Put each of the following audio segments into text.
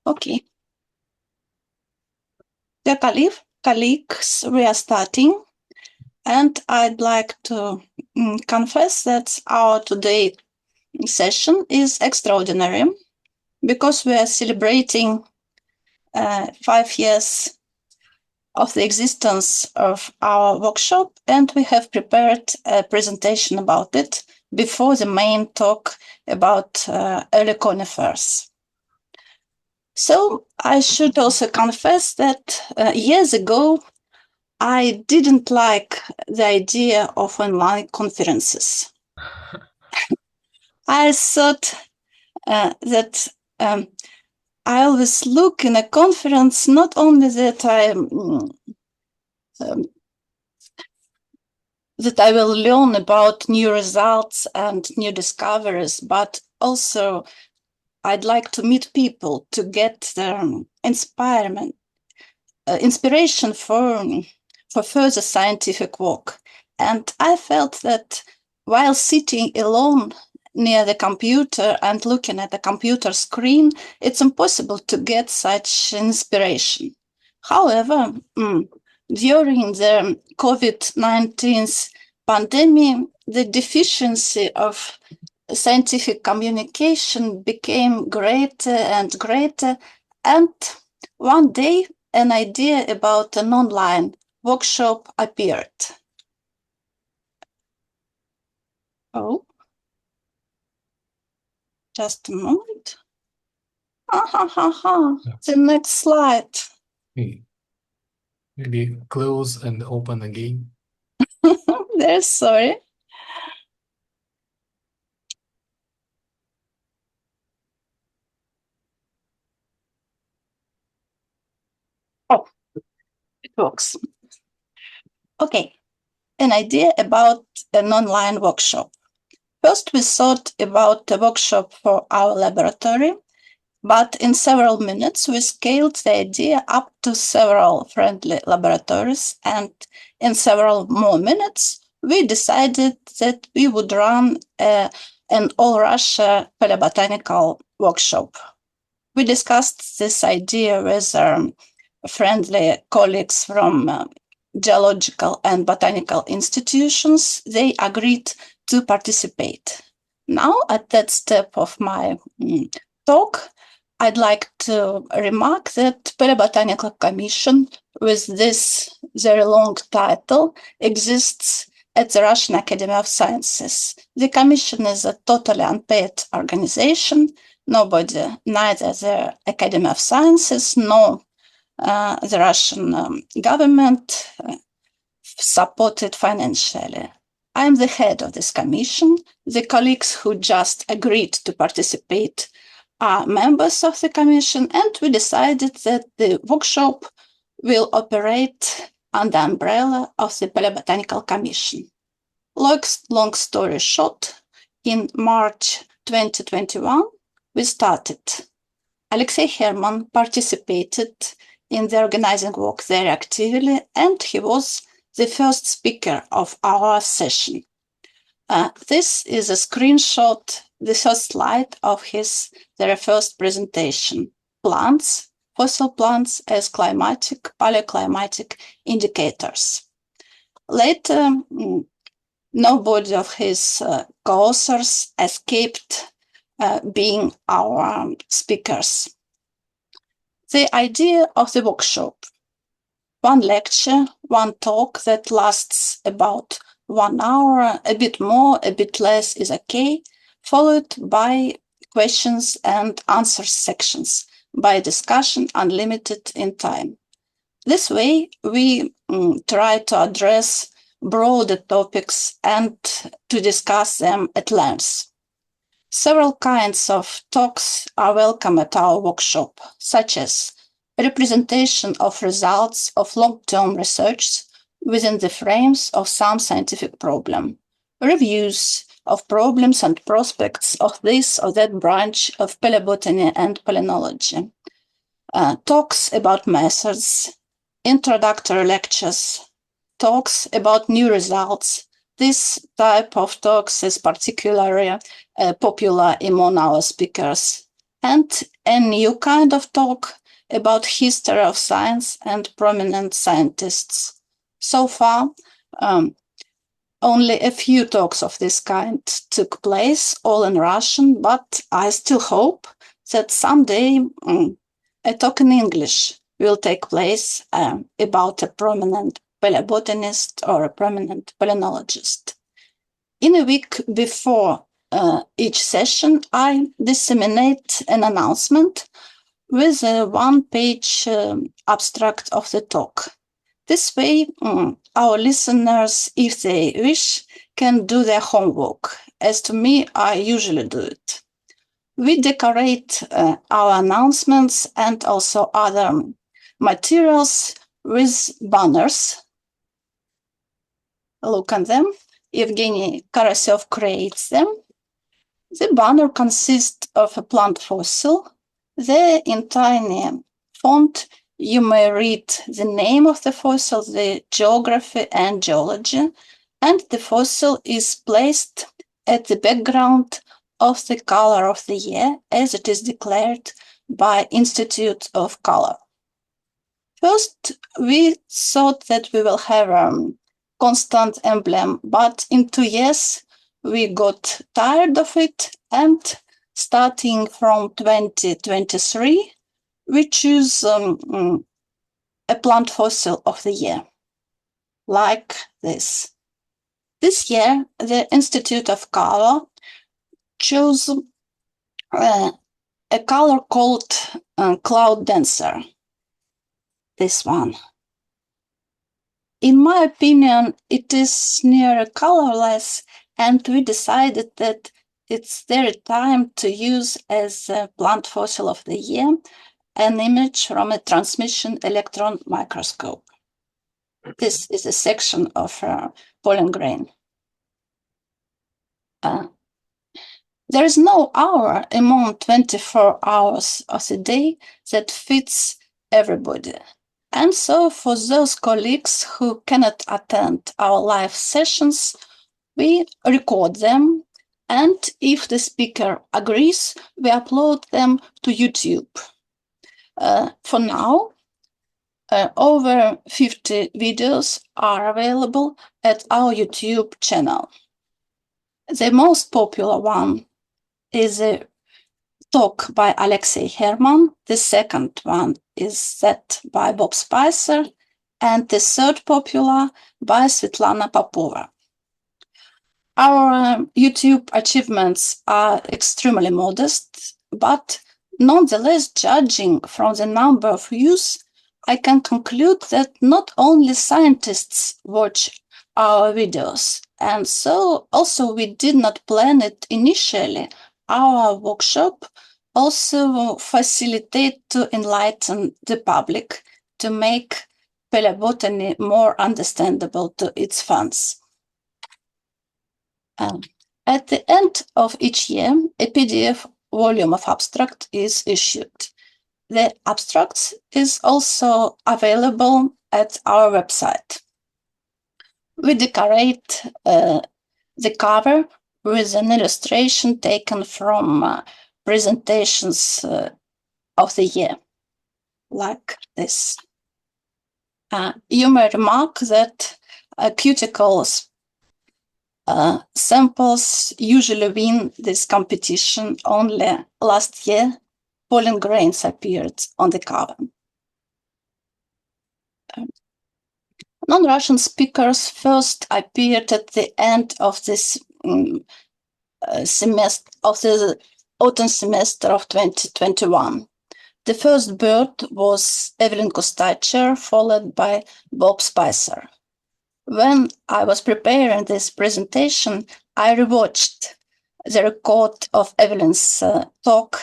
Okay. Dear colleagues, we are starting, and I'd like to confess that our today session is extraordinary because we are celebrating 5 years of the existence of our workshop, and we have prepared a presentation about it before the main talk about early conifers. So I should also confess that years ago, I didn't like the idea of online conferences. I thought that I always look in a conference, not only that that I will learn about new results and new discoveries, but also I'd like to meet people to get inspiration for further scientific work. And I felt that while sitting alone near the computer and looking at the computer screen, it's impossible to get such inspiration. However, during the COVID-19 pandemic, the deficiency of scientific communication became greater and greater. And one day, an idea about an online workshop appeared. Oh, just a moment. The next slide. Maybe close and open again. There's sorry. Oh, it works. Okay, an idea about an online workshop. First, we thought about a workshop for our laboratory, but in several minutes, we scaled the idea up to several friendly laboratories, and in several more minutes, we decided that we would run an all-Russia Paleobotanical workshop. We discussed this idea with friendly colleagues from geological and botanical institutions. They agreed to participate. Now, at that step of my talk, I'd like to remark that Paleobotanical Commission, with this very long title, exists at the Russian Academy of Sciences. The Commission is a totally unpaid organization. Nobody, neither the Academy of Sciences nor the Russian government supported financially. I'm the head of this commission. The colleagues who just agreed to participate are members of the commission, and we decided that the workshop will operate under the umbrella of the Paleobotanical Commission. Long story short, in March 2021, we started. Alexei Herman participated in the organizing work very actively, and he was the first speaker of our session. This is a screenshot, the first slide of his very first presentation. Plants, fossil plants as climatic, paleoclimatic indicators. Later, nobody of his co-authors escaped being our speakers. The idea of the workshop: one lecture, one talk that lasts about 1 hour, a bit more, a bit less is okay, followed by questions and answers sections, by discussion unlimited in time. This way, we try to address broader topics and to discuss them at length. Several kinds of talks are welcome at our workshop, such as representation of results of long-term research within the frames of some scientific problem, reviews of problems and prospects of this or that branch of paleobotany and palynology, talks about methods, introductory lectures, talks about new results. This type of talks is particularly popular among our speakers. and a new kind of talk about history of science and prominent scientists. So far, only a few talks of this kind took place, all in Russian, but I still hope that someday a talk in English will take place about a prominent paleobotanist or a prominent palynologist. In a week before each session, I disseminate an announcement with a one-page abstract of the talk. This way, our listeners, if they wish, can do their homework. As to me, I usually do it. We decorate our announcements and also other materials with banners. Look at them. Evgeny Karasov creates them. The banner consists of a plant fossil. There, in tiny font, you may read the name of the fossil, the geography and geology, and the fossil is placed at the background of the color of the year as it is declared by Institute of Color. First, we thought that we will have a constant emblem, but in 2 years, we got tired of it, and starting from 2023, we choose a plant fossil of the year, like this. This year, the Institute of Color chose a color called Cloud Dancer, this one. In my opinion, it is near colorless, and we decided that it's their time to use as a plant fossil of the year an image from a transmission electron microscope. This is a section of pollen grain. There is no hour among 24 hours of the day that fits everybody. And so for those colleagues who cannot attend our live sessions, we record them, and if the speaker agrees, we upload them to YouTube. For now, over 50 videos are available at our YouTube channel. The most popular one is a talk by Alexei Herman. The second one is that by Bob Spicer, and the third popular by Svetlana Popova. Our YouTube achievements are extremely modest, but nonetheless, judging from the number of views, I can conclude that not only scientists watch our videos, and so also we did not plan it initially. Our workshop also facilitate to enlighten the public, to make paleobotany more understandable to its fans. At the end of each year, a PDF volume of abstract is issued. The abstract is also available at our website. We decorate the cover with an illustration taken from presentations of the year, like this. You may remark that cuticles samples usually win this competition. Only last year, pollen grains appeared on the cover. Non-Russian speakers first appeared at the end of this semester, of the autumn semester of 2021. The first bird was Evelyn Kostacher, followed by Bob Spicer. When I was preparing this presentation, I rewatched the record of Evelyn's talk,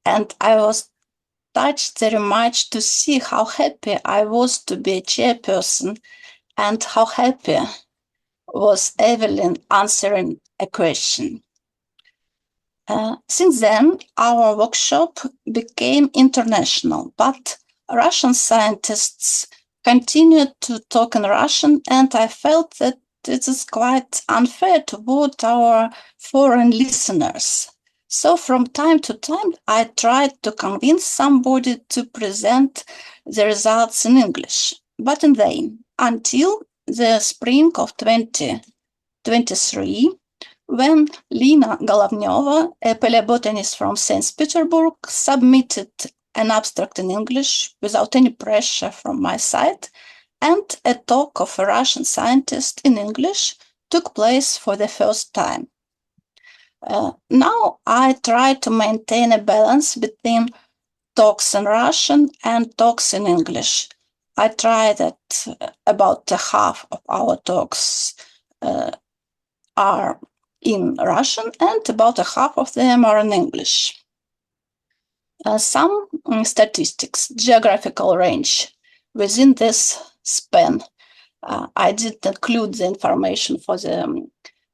and I was touched very much to see how happy I was to be a chairperson and how happy was Evelyn answering a question. Since then, our workshop became international, but Russian scientists continued to talk in Russian, and I felt that it is quite unfair toward our foreign listeners. So from time to time, I tried to convince somebody to present the results in English, but in vain, until the spring of 2023, when Lina Golovneva, a paleobotanist from St. Petersburg, submitted an abstract in English without any pressure from my side, and a talk of a Russian scientist in English took place for the first time. Now I try to maintain a balance between talks in Russian and talks in English. I try that about half of our talks are in Russian and about half of them are in English. Some statistics, geographical range within this span. I did include the information for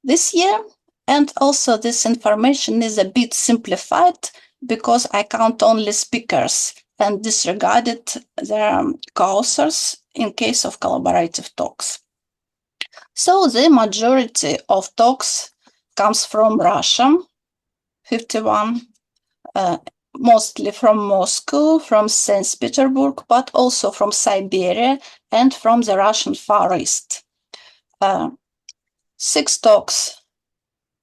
this year, and also this information is a bit simplified because I count only speakers and disregarded their co-authors in case of collaborative talks. So the majority of talks comes from Russia, 51, mostly from Moscow, from St. Petersburg, but also from Siberia and from the Russian Far East. 6 talks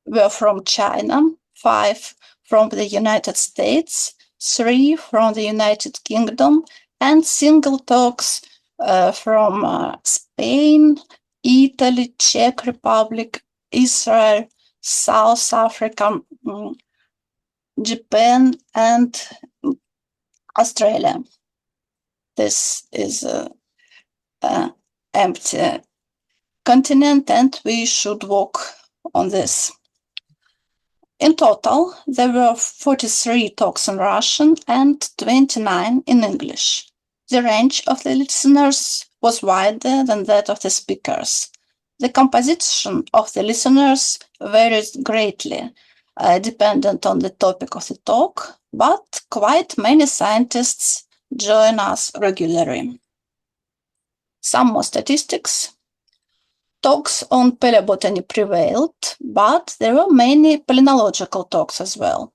were from China, 5 from the United States, 3 from the United Kingdom, and single talks from Spain, Italy, Czech Republic, Israel, South Africa, Japan, and Australia. This is an empty continent, and we should work on this. In total, there were 43 talks in Russian and 29 in English. The range of the listeners was wider than that of the speakers. The composition of the listeners varies greatly, dependent on the topic of the talk, but quite many scientists join us regularly. Some more statistics. Talks on paleobotany prevailed, but there were many paleontological talks as well.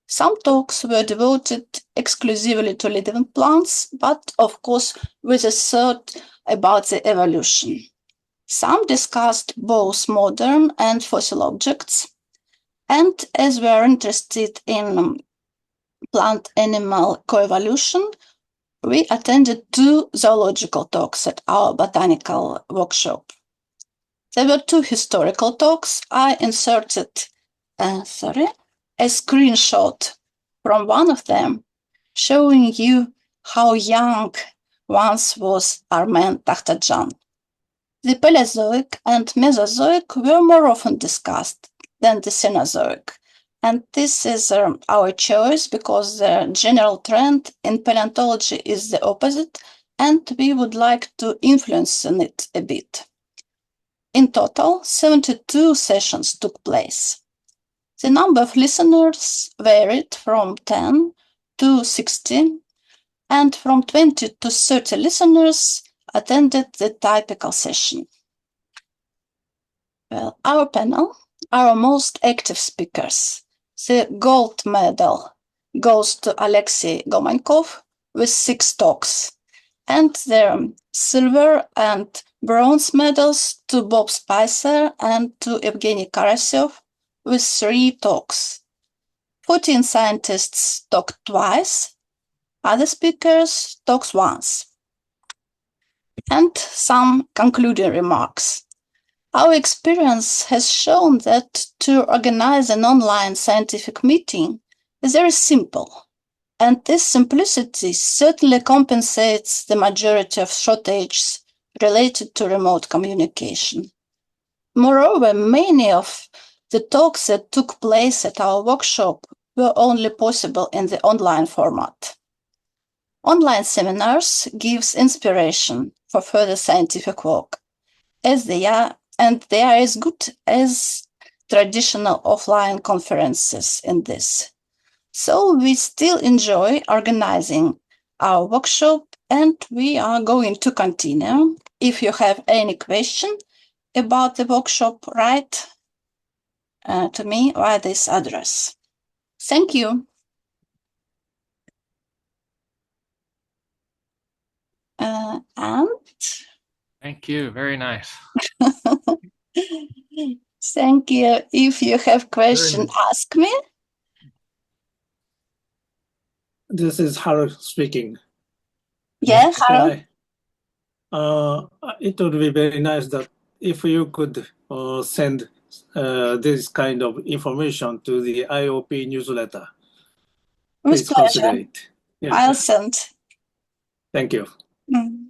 Some talks were devoted exclusively to living plants, but of course with a thought about the evolution. Some discussed both modern and fossil objects, and as we are interested in plant-animal coevolution, we attended 2 zoological talks at our botanical workshop. There were 2 historical talks. I inserted a screenshot from one of them showing you how young once was Armen Takhtajan. The Paleozoic and Mesozoic were more often discussed than the Cenozoic. And this is our choice because the general trend in paleontology is the opposite, and we would like to influence it a bit. In total, 72 sessions took place. The number of listeners varied from 10 to 60, and from 20 to 30 listeners attended the typical session. Well, our panel, our most active speakers. The gold medal goes to Alexei Gomankov with 6 talks, and the silver and bronze medals to Bob Spicer and to Evgeny Karasyov with 3 talks. 14 scientists talked twice, other speakers talked once. And some concluding remarks. Our experience has shown that to organize an online scientific meeting is very simple, and this simplicity certainly compensates the majority of shortages related to remote communication. Moreover, many of the talks that took place at our workshop were only possible in the online format. Online seminars gives inspiration for further scientific work, as they are as good as traditional offline conferences in this. So we still enjoy organizing our workshop, and we are going to continue. If you have any question about the workshop, write to me via this address. Thank you. And Thank you. Very nice. thank you. If you have questions, nice. ask me. This is Haru speaking. Yeah, Next Harold. it would be very nice that if you could send this kind of information to the IOP newsletter. With Please consider pleasure. it. Yeah. I'll send. Thank you. Mm.